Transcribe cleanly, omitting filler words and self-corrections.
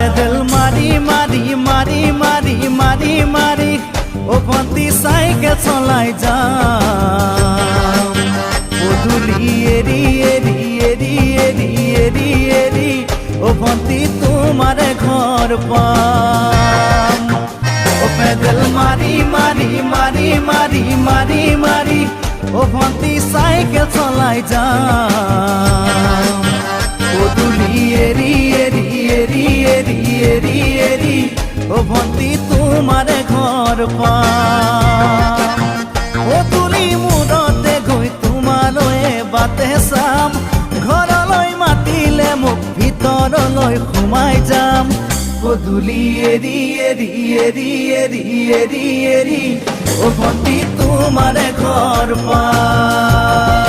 দিল মারি মারি মারি মারি মারি মারি ও ভন্তি সাইকেল চলাই যাম পদূলি এরি এরি এরি এরি এরি এরি ও ভন্তি তোমার ঘর পাম ও পেদল মারি মারি মারি মারি মারি মারি ও ভন্তি সাইকেল চলাই যাম পদূলি এরি এরি এরি এরি এরি এরি ও ভন্তি তোমার ঘর পাম পদূলি মূৰতে গৈ তোমালৈ বাটে চাম ঘৰলৈ মাতিলে মোক ভিতৰলৈ সোমাই যাম পদূলি এৰি এৰি এৰি এৰি এৰি এৰি ও ভন্তি তোমার ঘর পাম